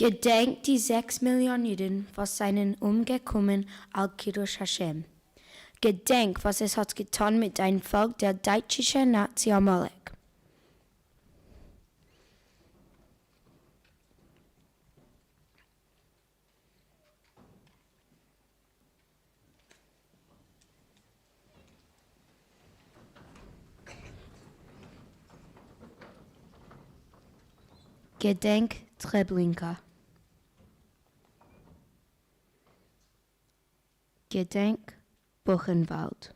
Gedenkt die 6 Millionen Juden, was seinen umgekommen al-Kiddush Hashem. Gedenk, was es hat getan mit deinem Volk, der deutsche Nazi Amalek. Gedenk Treblinka. Gedenk Buchenwald.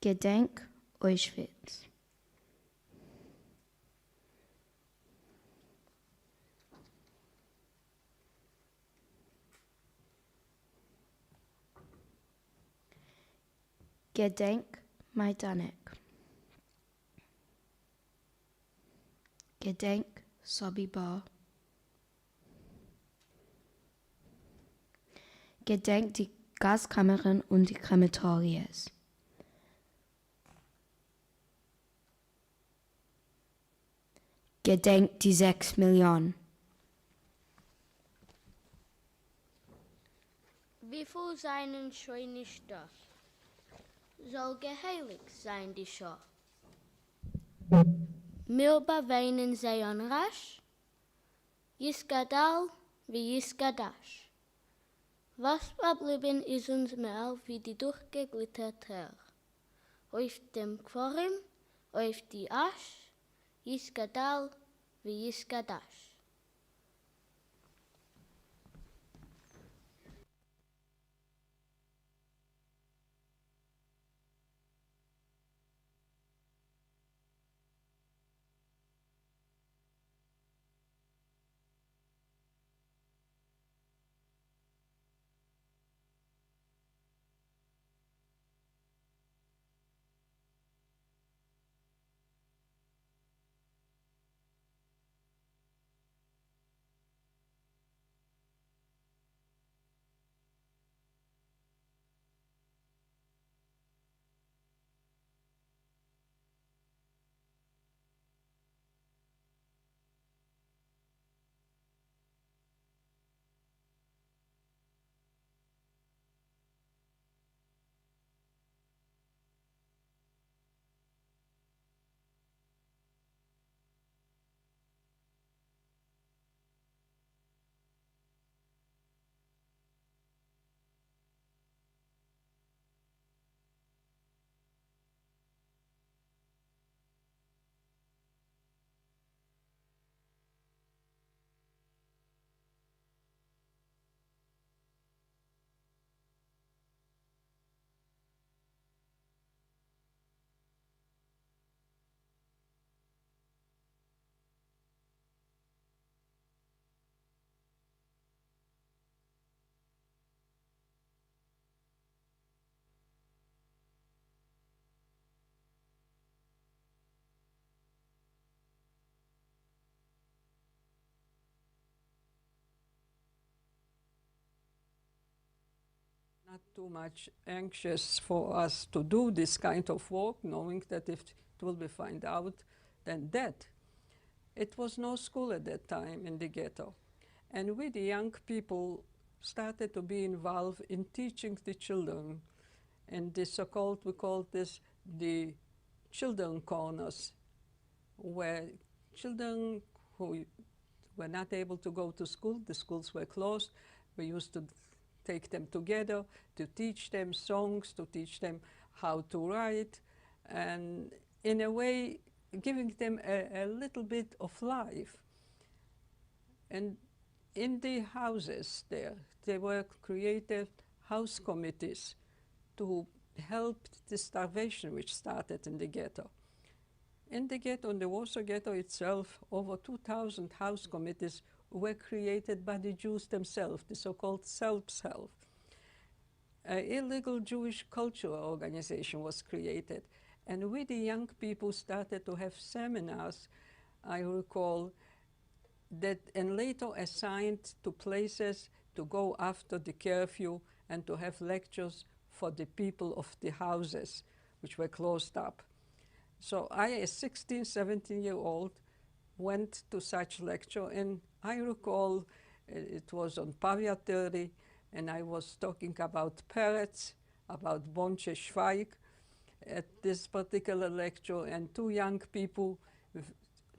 Gedenk Auschwitz. Gedenk Majdanek. Gedenk Sobibor. Gedenk die Gaskammern und die Krematories. Gedenk die 6 Millionen. Wie viel seien schon nicht da? Soll geheiligt sein die Schau. Wir beweinen sie an rasch, Jiskadal wie Jiskadash. Was verblieben ist uns mehr wie die durchgeglitterte Herr. Auf dem Quorum, auf die Asch, Jiskadal wie Jiskadash. Not too much anxious for us to do this kind of work, knowing that if it will be found out, then dead. It was no school at that time in the ghetto. And we, the young people, started to be involved in teaching the children. And the so-called, we called this the children corners, where children who were not able to go to school, the schools were closed, we used to take them together to teach them songs, to teach them how to write, and in a way giving them a little bit of life. And in the houses there were created house committees to help the starvation which started in the ghetto. In the ghetto, in the Warsaw Ghetto itself, over 2,000 house committees were created by the Jews themselves, the so-called self-help. An illegal Jewish cultural organization was created, and we, the young people, started to have seminars, I recall, that and later assigned to places to go after the curfew and to have lectures for the people of the houses, which were closed up. So I, a 16, 17-year-old, went to such lecture, and I recall it was on Pavia 30, and I was talking about parrots, about Bonche Schweig at this particular lecture, and two young people,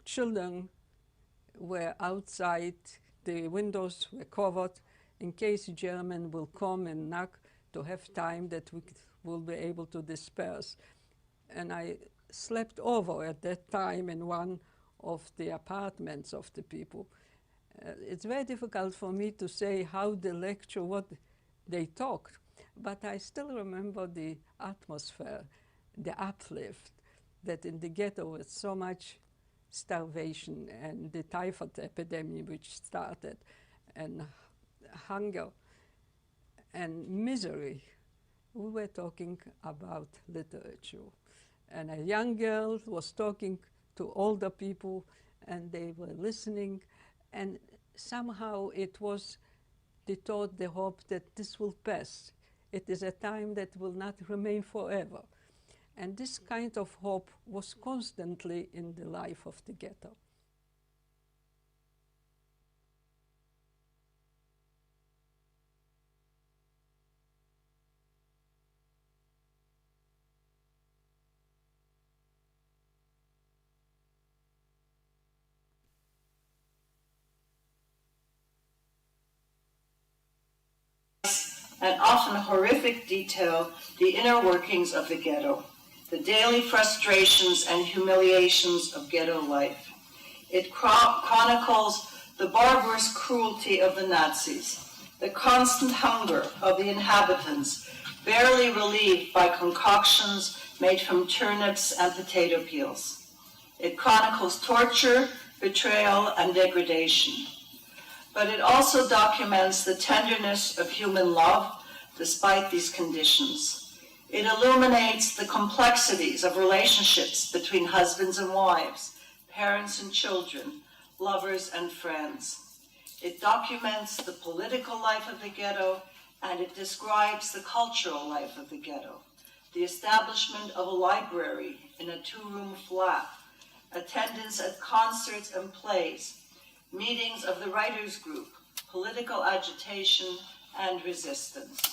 children, were outside. The windows were covered in case German will come and knock, to have time that we will be able to disperse. And I slept over at that time in one of the apartments of the people. It's very difficult for me to say how the lecture, what they talked, but I still remember the atmosphere, the uplift, that in the ghetto was so much starvation and the typhoid epidemic which started, and hunger and misery. We were talking about literature. And a young girl was talking to older people, and they were listening, and somehow it was the thought, the hope that this will pass. It is a time that will not remain forever. And this kind of hope was constantly in the life of the ghetto. And often horrific detail the inner workings of the ghetto, the daily frustrations and humiliations of ghetto life. It chronicles the barbarous cruelty of the Nazis, the constant hunger of the inhabitants, barely relieved by concoctions made from turnips and potato peels. It chronicles torture, betrayal, and degradation. But it also documents the tenderness of human love despite these conditions. It illuminates the complexities of relationships between husbands and wives, parents and children, lovers and friends. It documents the political life of the ghetto, and it describes the cultural life of the ghetto. The establishment of a library in a two-room flat, attendance at concerts and plays, meetings of the writers' group, political agitation, and resistance.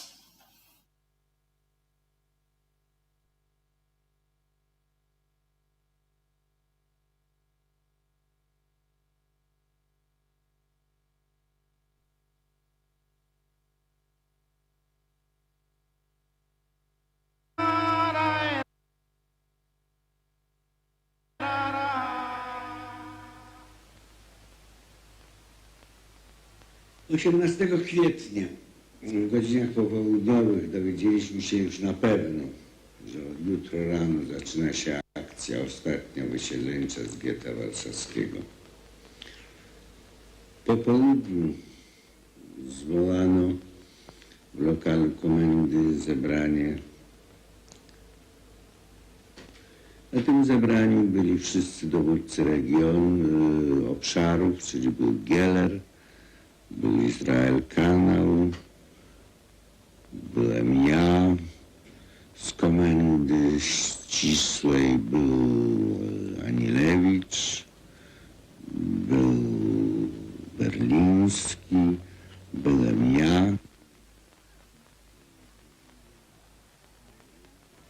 Osiemnastego kwietnia w godzinach popołudniowych dowiedzieliśmy się już na pewno, że od jutro rano zaczyna się akcja ostatnia wysiedleńcza z getta warszawskiego. Po południu zwołano w lokalu komendy zebranie. Na tym zebraniu byli wszyscy dowódcy regionu, obszarów, czyli był Geller, był Izrael Kanał, byłem ja, z komendy ścisłej był Anilewicz, był Berliński, byłem ja.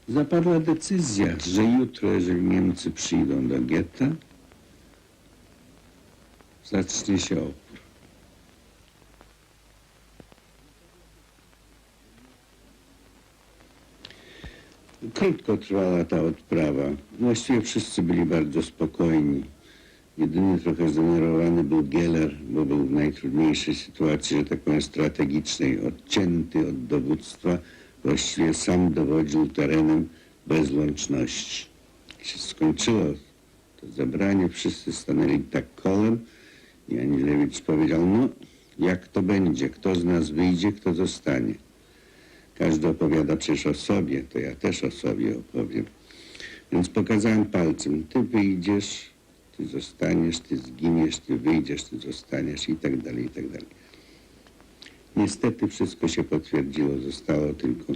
Zapadła decyzja, że jutro, jeżeli Niemcy przyjdą do getta, zacznie się opór. Krótko trwała ta odprawa. Właściwie wszyscy byli bardzo spokojni. Jedynie trochę zdenerwowany był Geller, bo był w najtrudniejszej sytuacji, że tak powiem, strategicznej, odcięty od dowództwa. Właściwie sam dowodził terenem bez łączności. Jak się skończyło to zebranie, wszyscy stanęli tak kolem i Anilewicz powiedział, no jak to będzie, kto z nas wyjdzie, kto zostanie. Każdy opowiada przecież o sobie, to ja też o sobie opowiem. Więc pokazałem palcem, ty wyjdziesz, ty zostaniesz, ty zginiesz, ty wyjdziesz, ty zostaniesz i tak dalej, i tak dalej. Niestety wszystko się potwierdziło, zostało tylko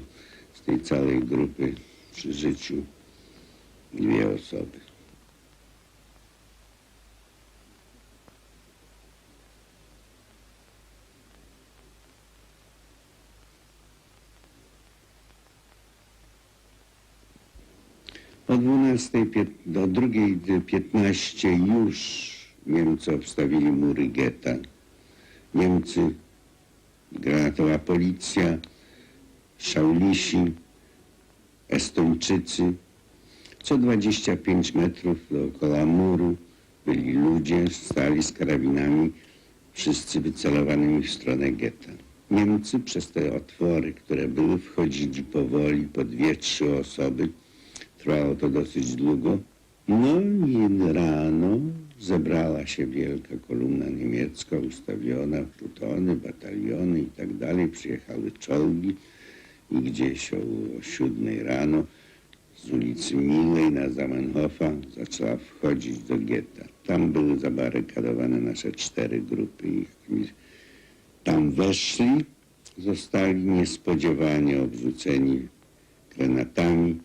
z tej całej grupy przy życiu 2 osoby. O 12 do 2:15 już Niemcy obstawili mury getta. Niemcy, granatowa policja, Szaulisi, Estończycy. Co 25 metrów dookoła muru byli ludzie, stali z karabinami, wszyscy wycelowanymi w stronę getta. Niemcy przez te otwory, które były, wchodzili powoli, po 2-3 osoby. Trwało to dosyć długo. No i rano zebrała się wielka kolumna niemiecka, ustawiona, plutony, bataliony i tak dalej. Przyjechały czołgi i gdzieś o 7 rano z ulicy Miłej na Zamenhofa zaczęła wchodzić do getta. Tam były zabarykadowane nasze 4 grupy. Tam weszli, zostali niespodziewanie obrzuceni granatami,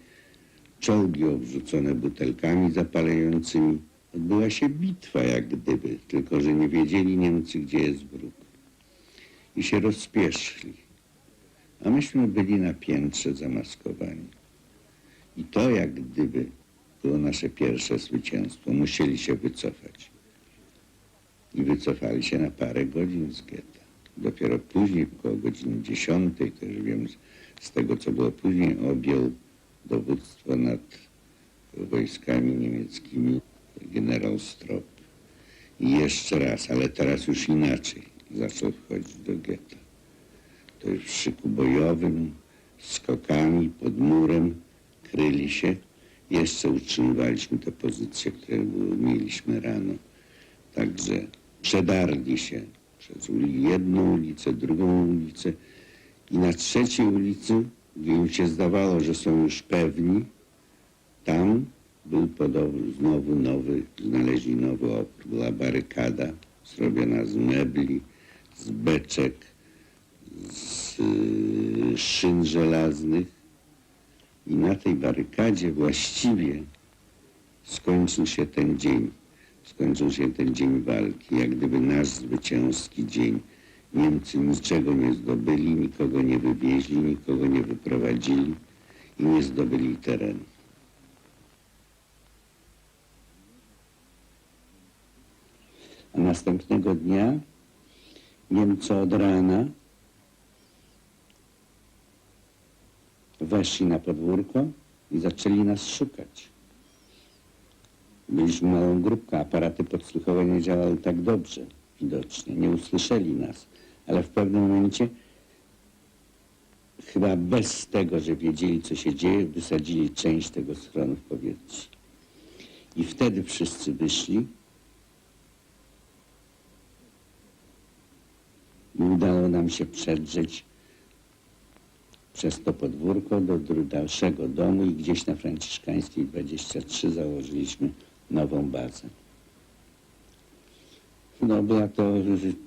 czołgi obrzucone butelkami zapalającymi. Odbyła się bitwa jak gdyby, tylko że nie wiedzieli Niemcy, gdzie jest wróg. I się rozpieszli. A myśmy byli na piętrze zamaskowani. I to jak gdyby było nasze pierwsze zwycięstwo. Musieli się wycofać. I wycofali się na parę godzin z getta. Dopiero później, około godziny 10, też wiem z tego, co było później, objął dowództwo nad wojskami niemieckimi generał Strop. I jeszcze raz, ale teraz już inaczej, zaczął wchodzić do getta. To już w szyku bojowym, skokami pod murem, kryli się. Jeszcze utrzymywaliśmy te pozycje, które mieliśmy rano. Także przedarli się przez jedną ulicę, drugą ulicę i na 3. ulicy, gdzie im się zdawało, że są już pewni, tam był znowu znaleźli nowy opór. Była barykada zrobiona z mebli, z beczek, z szyn żelaznych i na tej barykadzie właściwie skończył się ten dzień. Skończył się ten dzień walki, jak gdyby nasz zwycięski dzień. Niemcy niczego nie zdobyli, nikogo nie wywieźli, nikogo nie wyprowadzili i nie zdobyli terenu. A następnego dnia Niemcy od rana weszli na podwórko i zaczęli nas szukać. Byliśmy małą grupką, aparaty podsłuchowe nie działały tak dobrze, widocznie, nie usłyszeli nas, ale w pewnym momencie, chyba bez tego, że wiedzieli, co się dzieje, wysadzili część tego schronu w powietrze. I wtedy wszyscy wyszli i udało nam się przedrzeć przez to podwórko do dalszego domu i gdzieś na Franciszkańskiej 23 założyliśmy nową bazę. No była to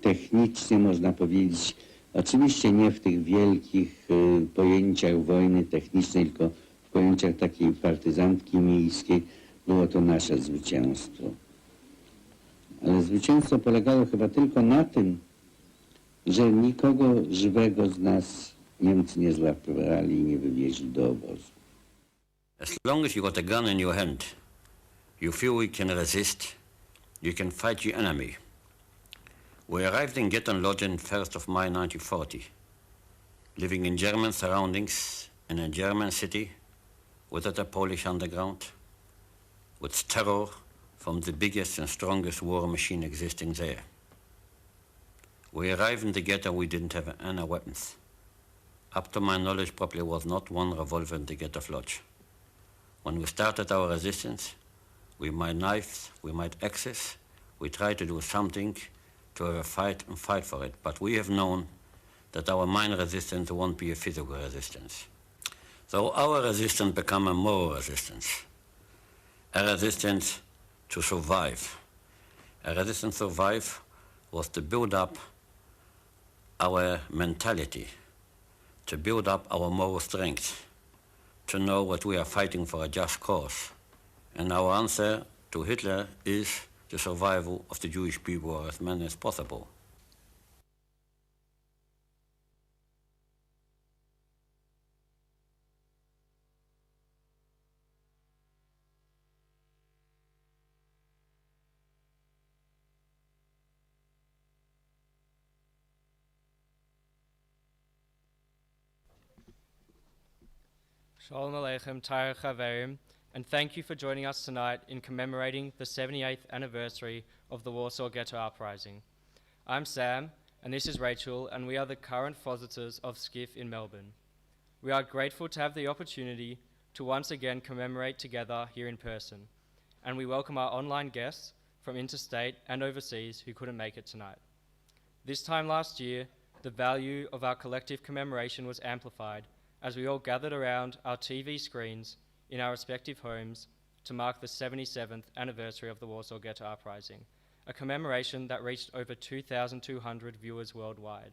technicznie, można powiedzieć, oczywiście nie w tych wielkich pojęciach wojny technicznej, tylko w pojęciach takiej partyzantki miejskiej. Było to nasze zwycięstwo. Ale zwycięstwo polegało chyba tylko na tym, że nikogo żywego z nas Niemcy nie złapywali i nie wywieźli do obozu. As long as you got a gun in your hand, you feel you can resist, you can fight your enemy. We arrived in Ghetto Lodge on 1st of May 1940, living in German surroundings in a German city without a Polish underground, with terror from the biggest and strongest war machine existing there. We arrived in the ghetto, we didn't have any weapons. Up to my knowledge, probably was not one revolver in the Ghetto Lodge. When we started our resistance, we might knives, we might axes, we tried to do something to have a fight and fight for it, but we have known that our mind resistance won't be a physical resistance. So our resistance become a moral resistance, a resistance to survive. A resistance to survive was to build up our mentality, to build up our moral strength, to know that we are fighting for a just cause, And our answer to Hitler is the survival of the Jewish people as many as possible. Shalom Aleichem, Tara Chaverim, and thank you for joining us tonight in commemorating the 78th anniversary of the Warsaw Ghetto Uprising. I'm Sam, and this is Rachel, and we are the current visitors of SCIF in Melbourne. We are grateful to have the opportunity to once again commemorate together here in person, and we welcome our online guests from interstate and overseas who couldn't make it tonight. This time last year, the value of our collective commemoration was amplified as we all gathered around our TV screens in our respective homes to mark the 77th anniversary of the Warsaw Ghetto Uprising, a commemoration that reached over 2,200 viewers worldwide.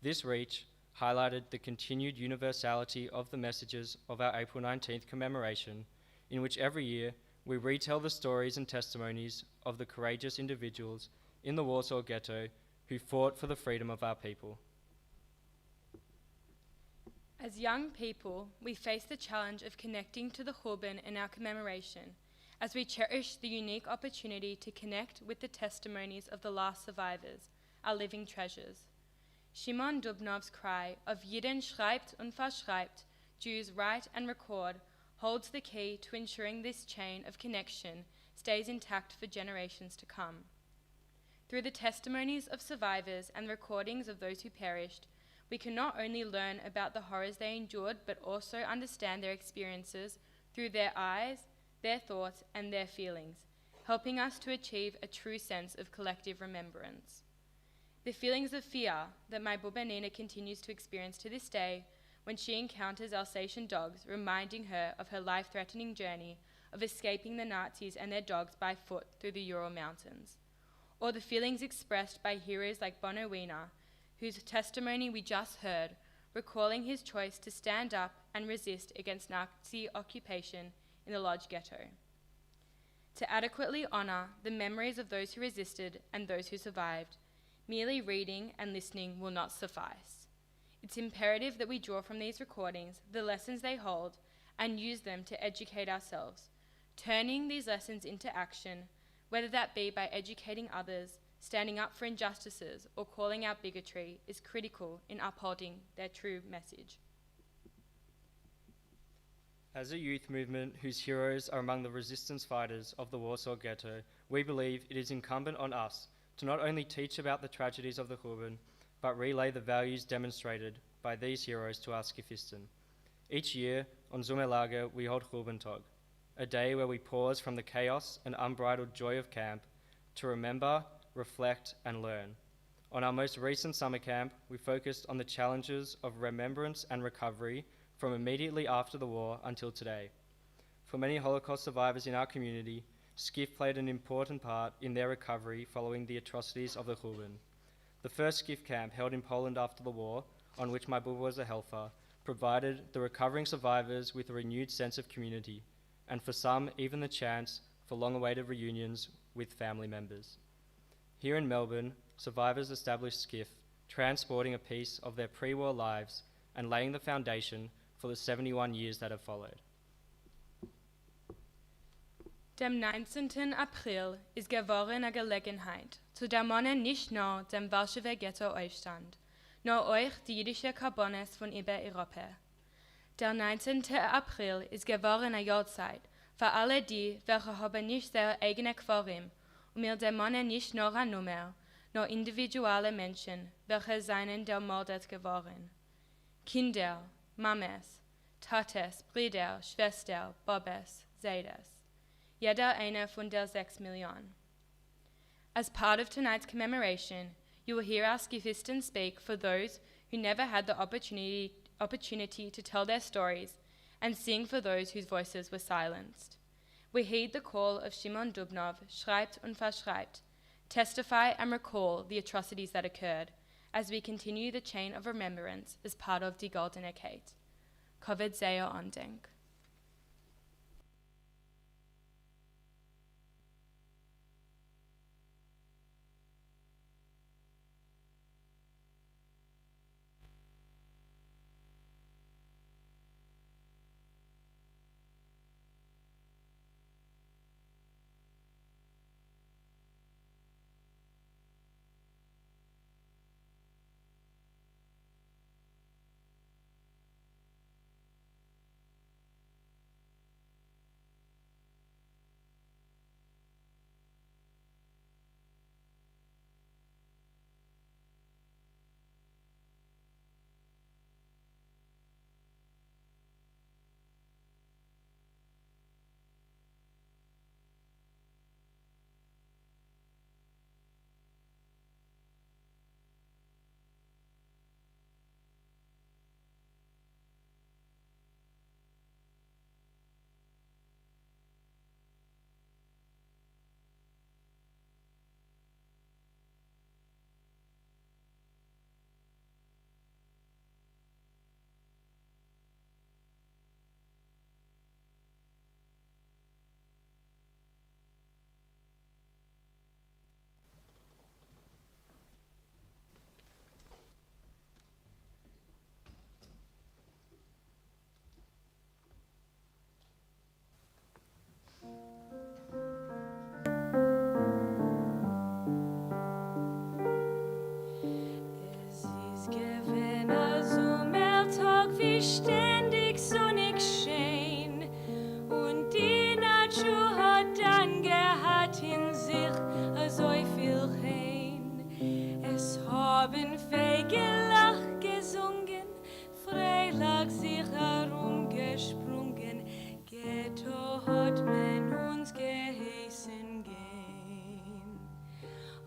This reach highlighted the continued universality of the messages of our April 19th commemoration, in which every year we retell the stories and testimonies of the courageous individuals in the Warsaw Ghetto who fought for the freedom of our people. As young people, we face the challenge of connecting to the Churban in our commemoration, as we cherish the unique opportunity to connect with the testimonies of the last survivors, our living treasures. Shimon Dubnov's cry of Jeden schreibt und verschreibt, Jews write and record, holds the key to ensuring this chain of connection stays intact for generations to come. Through the testimonies of survivors and recordings of those who perished, we can not only learn about the horrors they endured, but also understand their experiences through their eyes, their thoughts, and their feelings, helping us to achieve a true sense of collective remembrance. The feelings of fear that my Buba Nina continues to experience to this day when she encounters Alsatian dogs, reminding her of her life-threatening journey of escaping the Nazis and their dogs by foot through the Ural Mountains. Or the feelings expressed by heroes like Bono Wiener, whose testimony we just heard, recalling his choice to stand up and resist against Nazi occupation in the Lodz Ghetto. To adequately honor the memories of those who resisted and those who survived, merely reading and listening will not suffice. It's imperative that we draw from these recordings the lessons they hold and use them to educate ourselves, turning these lessons into action, whether that be by educating others, standing up for injustices, or calling out bigotry, is critical in upholding their true message. As a youth movement whose heroes are among the resistance fighters of the Warsaw Ghetto, we believe it is incumbent on us to not only teach about the tragedies of the Churban, but relay the values demonstrated by these heroes to our Skifisten. Each year, on Zumelage, we hold Churbantag, a day where we pause from the chaos and unbridled joy of camp to remember, reflect, and learn. On our most recent summer camp, we focused on the challenges of remembrance and recovery from immediately after the war until today. For many Holocaust survivors in our community, SCIF played an important part in their recovery following the atrocities of the Churban. The first SCIF camp held in Poland after the war, on which my Buba was a helper, provided the recovering survivors with a renewed sense of community, and for some, even the chance for long-awaited reunions with family members. Here in Melbourne, survivors established SCIF, transporting a piece of their pre-war lives and laying the foundation for the 71 years that have followed. Dem 19. April ist geworden a Gelegenheit, zu der man nicht nur dem Warschauer Ghetto Aufstand, nur euch die jüdische Karbones von über Europa. Der 19. April ist geworden a Jahrzeit für alle die, welche haben nicht sehr eigene Quorum, und wir dämonen nicht nur eine Nummer, nur individuelle Menschen, welche seien ermordet geworden. Kinder, Mames, Tates, Brüder, Schwester, Bobes, Seides. Jeder eine von der 6 Millionen. As part of tonight's commemoration, you will hear our Skifisten speak for those who never had the opportunity to tell their stories, and sing for those whose voices were silenced. We heed the call of Shimon Dubnov, schreibt und verschreibt, testify and recall the atrocities that occurred, as we continue the chain of remembrance as part of Die Goldene Kate. Kavod Zeyo Ondenk. Natur hat dann gehabt in sich so viel Heim. Es haben Feigelach gesungen, Freilag sich herumgesprungen, Ghetto hat man uns geheißen gehen.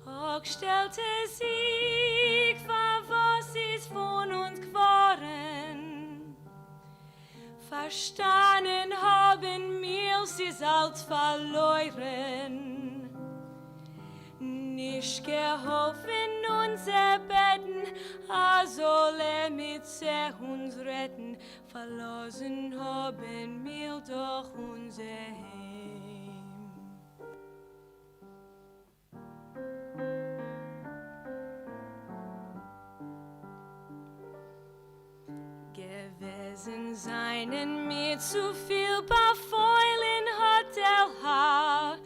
Och stellte sich, was ist von uns geworden? Verstanden haben wir, sie ist alt verloren. Nicht geholfen unser Betten, also mit sie uns retten. Verlassen haben wir doch unser Heim. Gewesen seinen mit zu viel Befeulen hat Haar,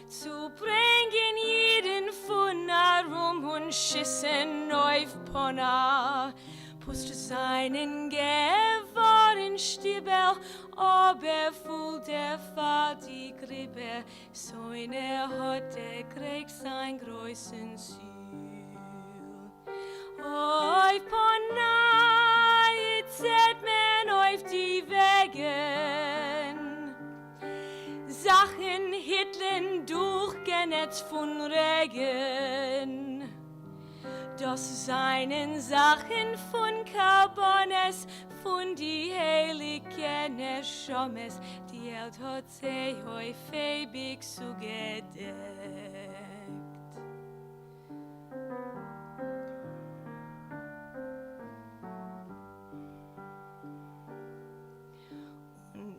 zu bringen jeden von rum und schissen auf Pona. Pusste seinen geworden Stiebel, aber voll der Fall die Grippe, so hat kriegt sein größten Ziel. Auf Pona, zählt man auf die Wegen, Sachen Hitlen durchgenetzt von Regen. Das seinen Sachen von Carbones, von die heiligen Schommes, die Welt hat sie häufig so gedeckt.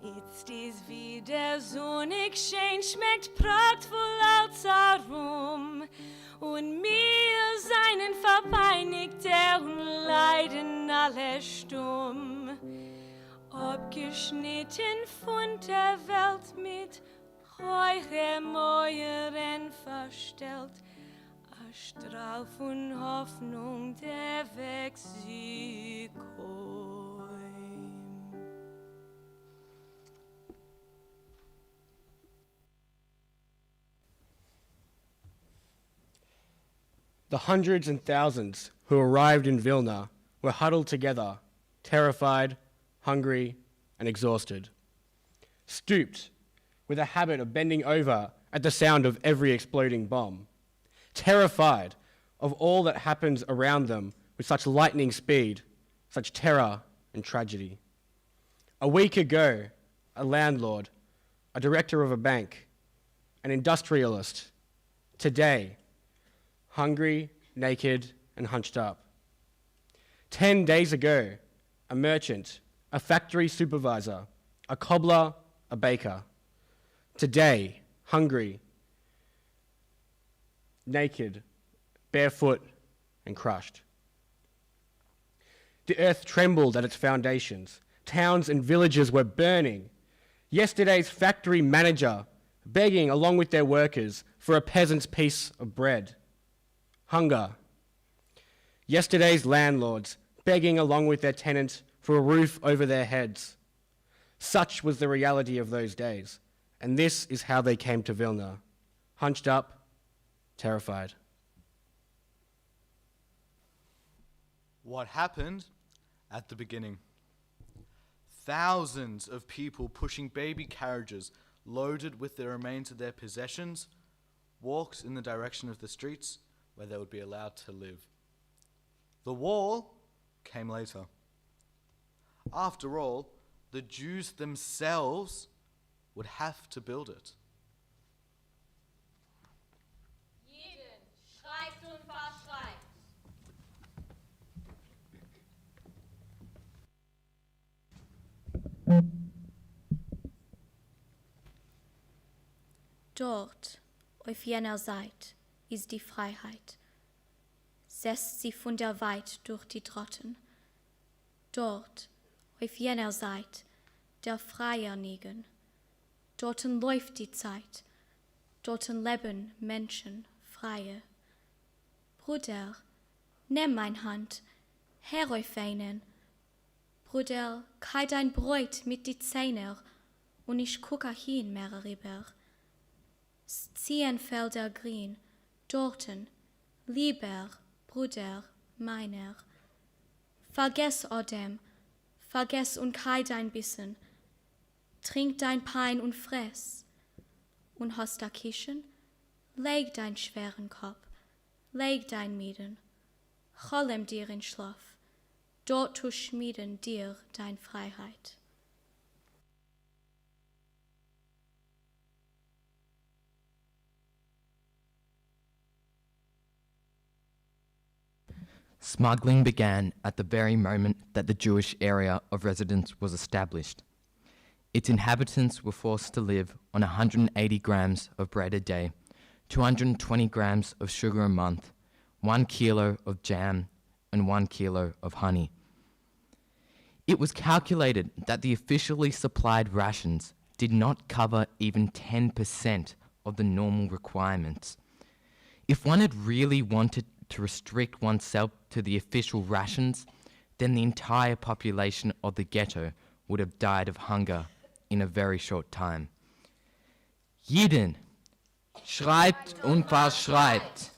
Jetzt ist wieder sonnig schön, schmeckt prachtvoll als Arum. Und wir seinen Verpeinigte und leiden alle stumm. Abgeschnitten von der Welt mit eure Mäuren verstellt. Ein Strahl von Hoffnung, der wächst sie kaum. The hundreds and thousands who arrived in Vilna were huddled together, terrified, hungry, and exhausted. Stooped, with a habit of bending over at the sound of every exploding bomb. Terrified of all that happens around them with such lightning speed, such terror and tragedy. A week ago, a landlord, a director of a bank, an industrialist. Today, hungry, naked, and hunched up. 10 days ago, a merchant, a factory supervisor, a cobbler, a baker. Today, hungry, naked, barefoot, and crushed. The earth trembled at its foundations. Towns and villages were burning. Yesterday's factory manager begging along with their workers for a peasant's piece of bread. Hunger. Yesterday's landlords begging along with their tenants for a roof over their heads. Such was the reality of those days, and this is how they came to Vilna, hunched up, terrified. What happened at the beginning? Thousands of people pushing baby carriages loaded with the remains of their possessions walked in the direction of the streets where they would be allowed to live. The wall came later. After all, the Jews themselves would have to build it. Jeden schreibt und verschreibt. Dort, auf jener Seite, ist die Freiheit. Setzt sie von der Weit durch die Trotten. Dort, auf jener Seite, der Freier liegen. Dorten läuft die Zeit. Dorten leben Menschen, Freie. Bruder, nimm mein Hand, herauf einen. Bruder, kai dein Bräut mit die Zähne und ich gucke hin mehr rüber. Ziehen Felder grün, dorten, lieber Bruder meiner. Vergess Odem, vergess und kei dein Bissen, trink dein Pein und fress. Und hast da Kischen, leg dein schweren Kopf, leg dein Mieden, cholem dir in Schlaf, dort tu schmieden dir dein Freiheit. Smuggling began at the very moment that the Jewish area of residence was established. Its inhabitants were forced to live on 180 grams of bread a day, 220 grams of sugar a month, 1 kilo of jam, and 1 kilo of honey. It was calculated that the officially supplied rations did not cover even 10% of the normal requirements. If one had really wanted to restrict oneself to the official rations, then the entire population of the ghetto would have died of hunger in a very short time. Jeden schreibt und verschreibt.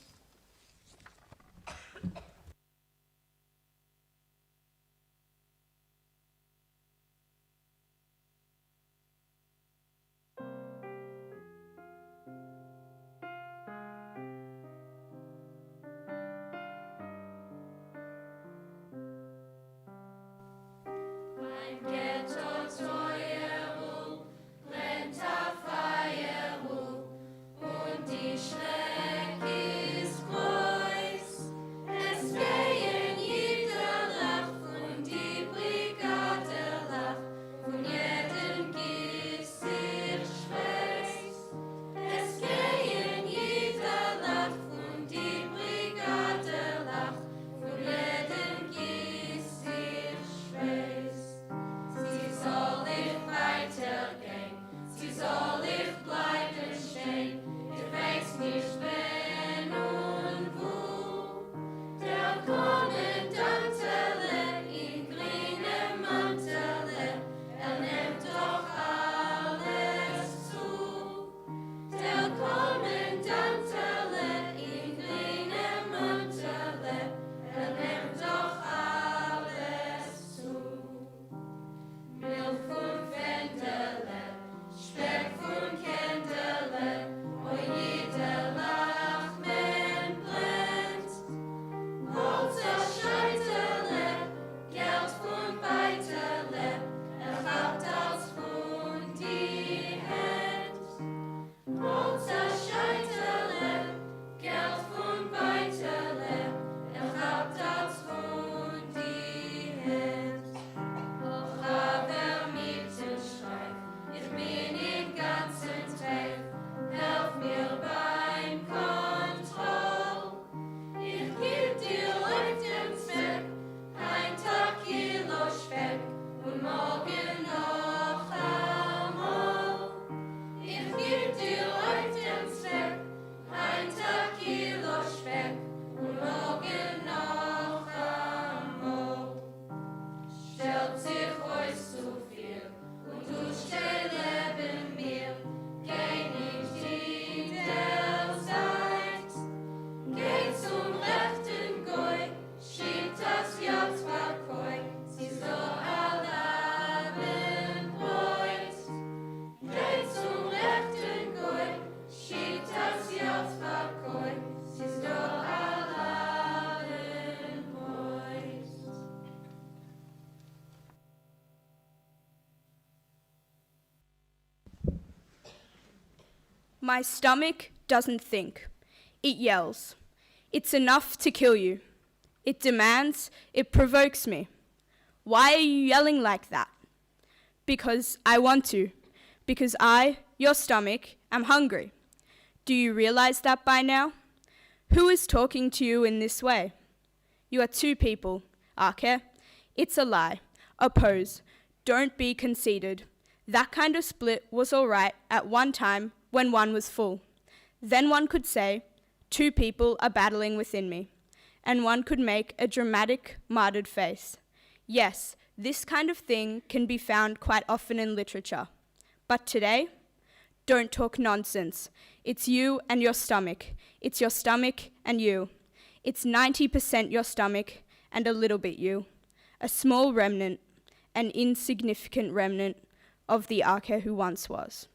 My stomach doesn't think. It yells. It's enough to kill you. It demands, it provokes me. Why are you yelling like that? Because I want to. Because I, your stomach, am hungry. Do you realize that by now? Who is talking to you in this way? You are two people, Ake. It's a lie. Oppose. Don't be conceited. That kind of split was all right at one time when one was full. Then one could say, two people are battling within me. And one could make a dramatic, martyred face. Yes, this kind of thing can be found quite often in literature. But today, don't talk nonsense. It's you and your stomach. It's your stomach and you. It's 90% your stomach and a little bit you. A small remnant, an insignificant remnant of the Ake who once was.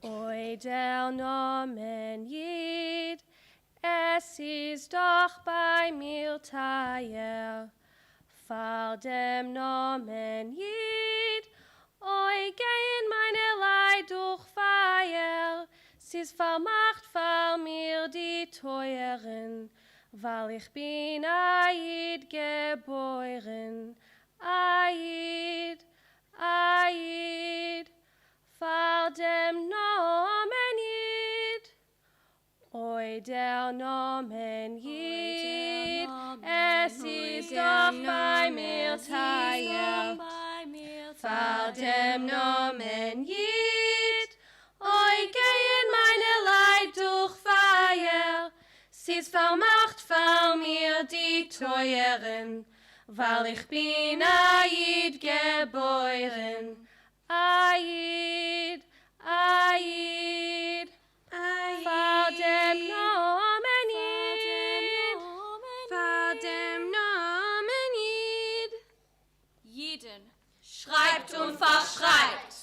Oi der Nomen Jid, es ist doch bei mir teuer. Vor dem Nomen Jid, oi gehen meine Leid durch Feier. Sis vermacht vor mir die Teuren, weil ich bin Aid geboren. Aid, Aid. Vor dem Nomen Jid, oi der Nomen Jid, es ist doch bei mir teuer. Vor dem Nomen Jid, oi gehen meine Leid durch Feier. Sis vermacht vor mir die Teuren, weil ich bin Aid geboren. Aid, Aid, vor dem Nomen Jid, vor dem Nomen Jid. Jeden schreibt und verschreibt.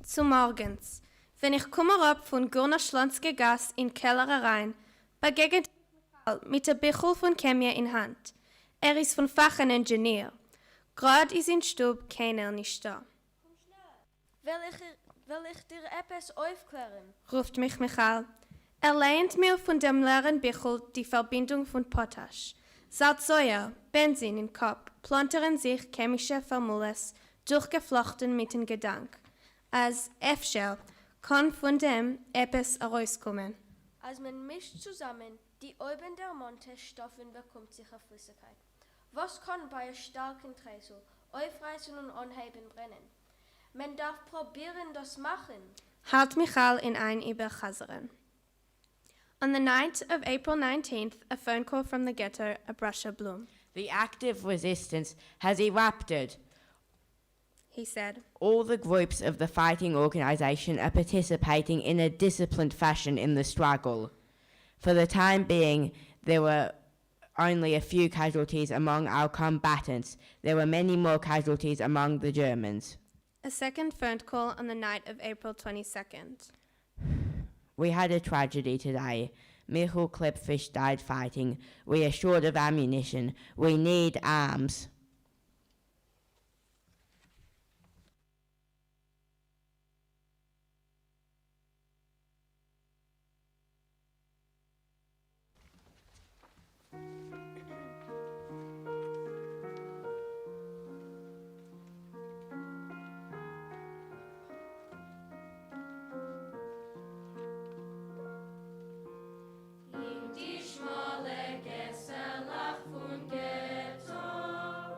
Zu morgens, wenn ich komme ab von Gurner-Schlonske Gass in Keller rein, begegnet mit der Bichel von Chemie in Hand. Ist von Fach ein Ingenieur. Grad ist in Stub keiner nicht da. Will ich dir etwas aufklären? Ruft mich Michael. Lehnt mir von dem leeren Bichel die Verbindung von Potasch. Salzsäure, Benzin im Kopf, plantern sich chemische Formulas, durchgeflochten mit dem Gedank. Als F-Shell kann von dem etwas herauskommen. Als man mischt zusammen die oben der Monte-Stoffen bekommt sich eine Flüssigkeit. Was kann bei einem starken Tresor aufreißen und anheben brennen? Man darf probieren, das machen. Halt Michael in ein über Chazaren. On the night of April 19th, a phone call from the ghetto, Abrasha Bloom. The active resistance has erupted. He said, All the groups of the fighting organisation are participating in a disciplined fashion in the struggle. For the time being, there were only a few casualties among our combatants. There were many more casualties among the Germans. A second phone call on the night of April 22nd. We had a tragedy today. Michael Clipfish died fighting. We are short of ammunition. We need arms. In die schmale Gässerlach von Ghetto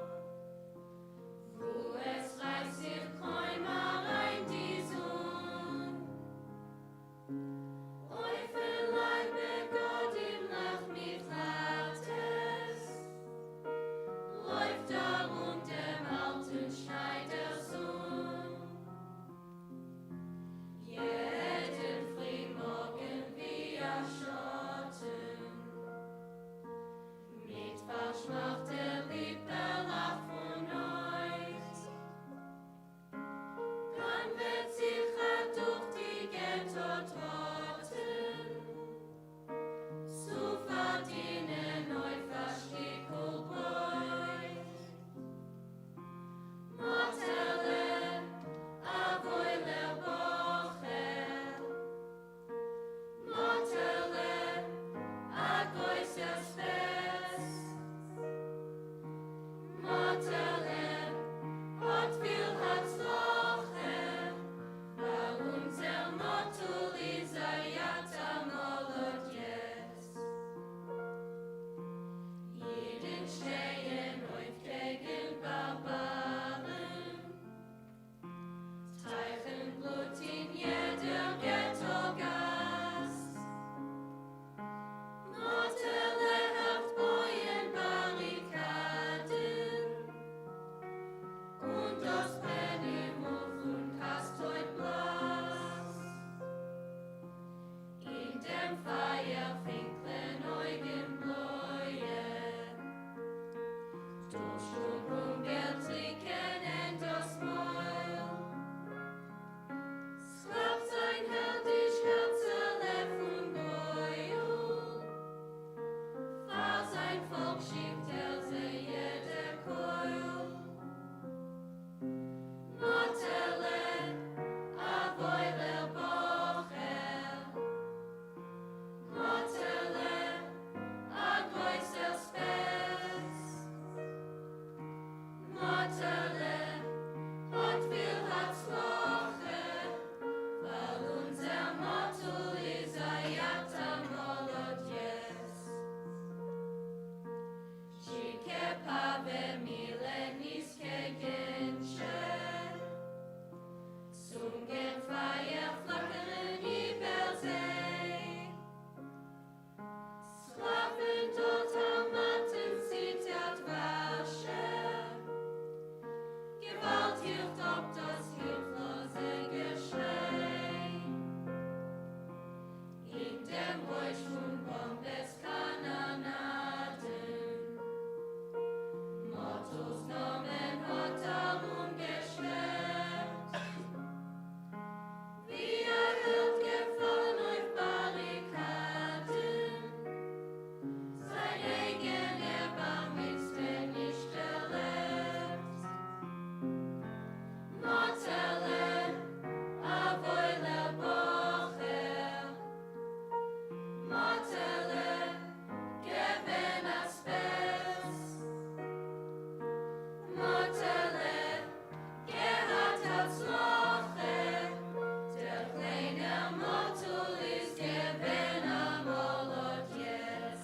dem Feuer finklen Augenbläue. Durch Hunger trinken in das Maul. Schlaft sein heldisch Herzele von Gräuel. Fahr sein Volk schiebt sehe der Keul. Motele, a voiler bocher. Motele, a größer Spes. Motele, hat viel Herzloche, weil unser Motto ist a Jata Molodjes. Chike pave milenis kegensche. Sungen Feuer flackern über See. Schlafen dort am Matten zittert Wasche. Gewalt hilft ob das hilflose Geschrei. In dem Räusch von Bombeskanonaden. Mottos Namen hat darum geschleppt. Wie Held gefallen auf Barrikaden. Sein eigen Erbarmungswillen nicht erlebt. Motele, a voiler bocher. Motele, geben a spes. Motele, gehat als Loche. Der kleine Motul ist geben a Molodjes.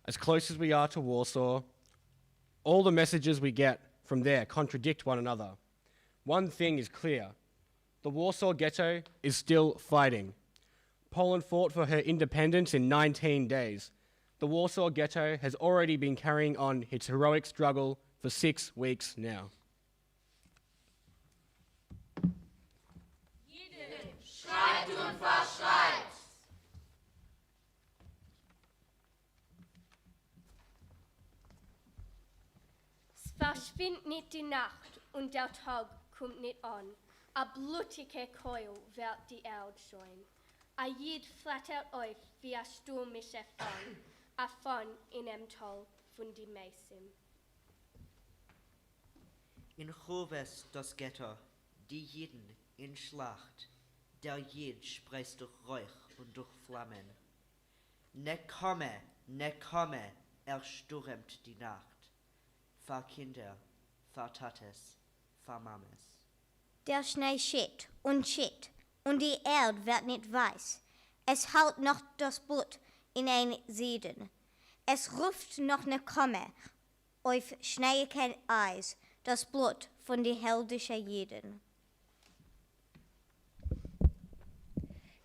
As close as we are to Warsaw, all the messages we get from there contradict one another. One thing is clear. The Warsaw Ghetto is still fighting. Poland fought for her independence in 19 days. The Warsaw Ghetto has already been carrying on its heroic struggle for 6 weeks now. Schreit und verschreit. Es verschwindet nicht die Nacht und der Tag kommt nicht an. A blutige Keul wird die Erde scheuen. A Jid flattert auf wie a stürmischer Fang, a Fang in em Tal von die Meissen. In Choves das Ghetto, die Jiden in Schlacht, der Jid spreist durch Räuch und durch Flammen. Ne komme, stürmt die Nacht. Fahr Kinder, fahr Tates, fahr Mames. Der Schnee schütt und die Erde wird nicht weiß. Es haut noch das Blut in ein Sieden. Es ruft noch ne Komme auf schneeigen Eis, das Blut von die heldischen Jiden.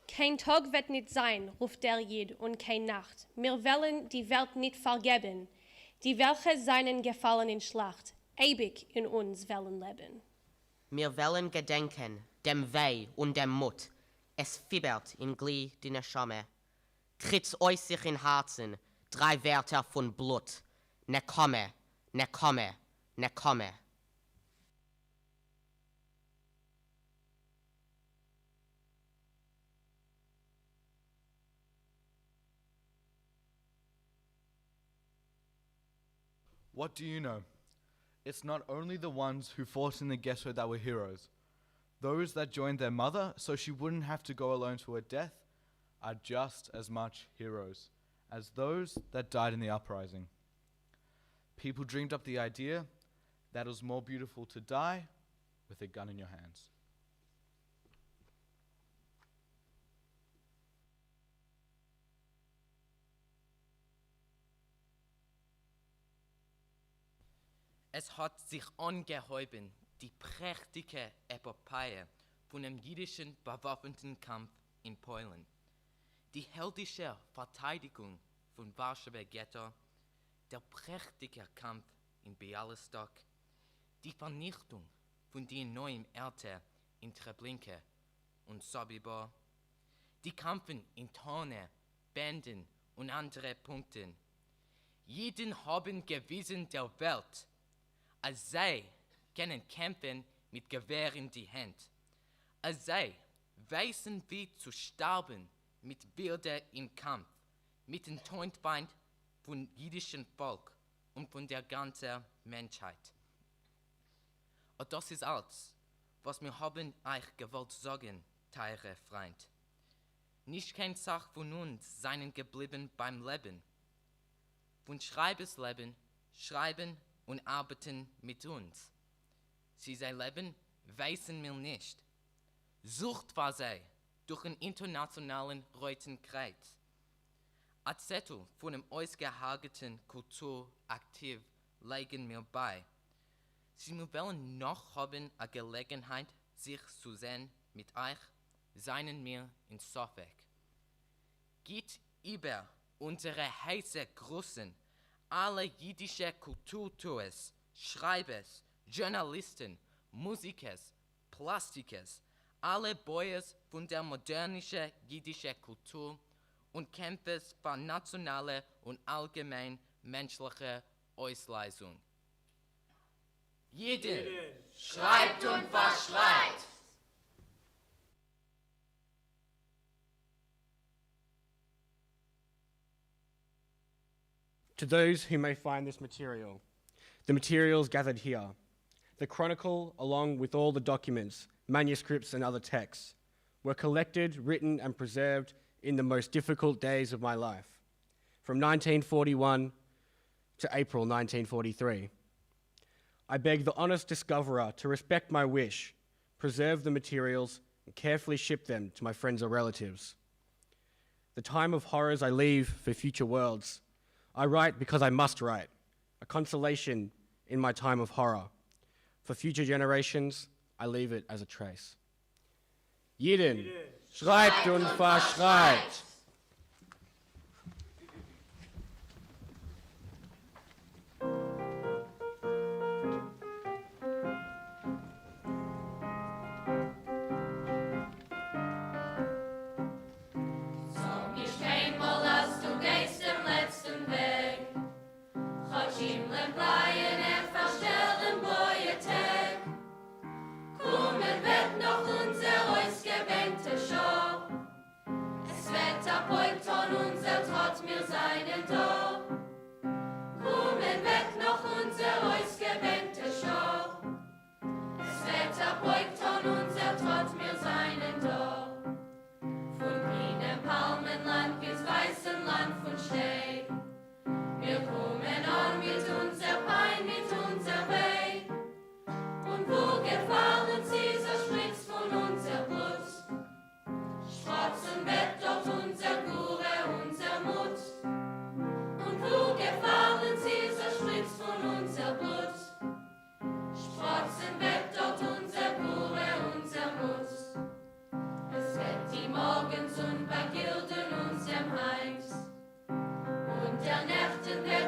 Kein Tag wird nicht sein, ruft der Jid, und kein Nacht. Wir wollen die Welt nicht vergeben, die welche seinen Gefallen in Schlacht, ewig in uns wollen leben. Wir wollen gedenken, dem Weh und dem Mut. Es fiebert in Glie die Neshame. Kritz euch sich in Herzen, 3 Wörter von Blut. Ne komme, ne komme, ne komme. What do you know? It's not only the ones who fought in the ghetto that were heroes. Those that joined their mother so she wouldn't have to go alone to her death are just as much heroes as those that died in the uprising. People dreamed up the idea that it was more beautiful to die with a gun in your hands. Es hat sich angehäuben, die prächtige Epopee von dem jüdischen bewaffneten Kampf in Polen. Die heldische Verteidigung von Warsaw Ghetto, der prächtige Kampf in Bialystok, die Vernichtung von den neuen Orten in Treblinka und Sobibor, die Kämpfe in Tone, Bänden und andere Punkten. Jeden haben gewiesen der Welt, als sie können kämpfen mit Gewehr in die Hand, als sie wissen, wie zu sterben mit Wilder im Kampf, mit dem Todfeind vom jüdischen Volk und von der ganzen Menschheit. Und das ist alles, was wir haben euch gewollt sagen, teure Freund. Nicht kein Sach von uns seien geblieben beim Leben. Von Schreibersleben, schreiben und arbeiten mit uns. Sie sei leben, wissen wir nicht. Sucht war sie durch einen internationalen Roten Kreuz. Ein Zettel von einem ausgehageten Kultur aktiv legen mir bei. Sie wollen noch haben eine Gelegenheit, sich zu sehen mit euch, seien wir in Suffolk. Geht über unsere heiße Grüßen alle jüdische Kulturtours, Schreibers, Journalisten, Musikers, Plastikers, alle Boyers von der modernischen jüdischen Kultur und Kämpfers für nationale und allgemein menschliche Ausleisung. Jeden schreibt und verschreit! To those who may find this material, the materials gathered here, the chronicle, along with all the documents, manuscripts, and other texts, were collected, written, and preserved in the most difficult days of my life, from 1941 to April 1943. I beg the honest discoverer to respect my wish, preserve the materials, and carefully ship them to my friends or relatives. The time of horrors I leave for future worlds. I write because I must write, a consolation in my time of horror. For future generations, I leave it as a trace. Jeden schreibt und verschreit! Sag nicht einmal, als du gehst den letzten Weg. Gott Himmel bleien, verstellen boje Tag. Kommen wird noch unser ausgebänkte Schau. Es wird erbeugt von unser Trott, wir seien da. Kommen wird noch unser ausgebänkte Schau. Es wird erbeugt von unser Trott, wir seien da. Von grünem Palmenland bis weißem Land von Schnee. Wir kommen an mit unser Pein, mit unser Weh. Und wo gefallen sie, so spritzt von unser Blut. Sprotzen wird dort unser Gure, unser Mut. Und wo gefallen sie, so spritzt von unser Blut. Sprotzen wird dort unser Gure, unser Mut. Es wird die Morgensonne bei Gilden unserem Heims. Und der Nächten wird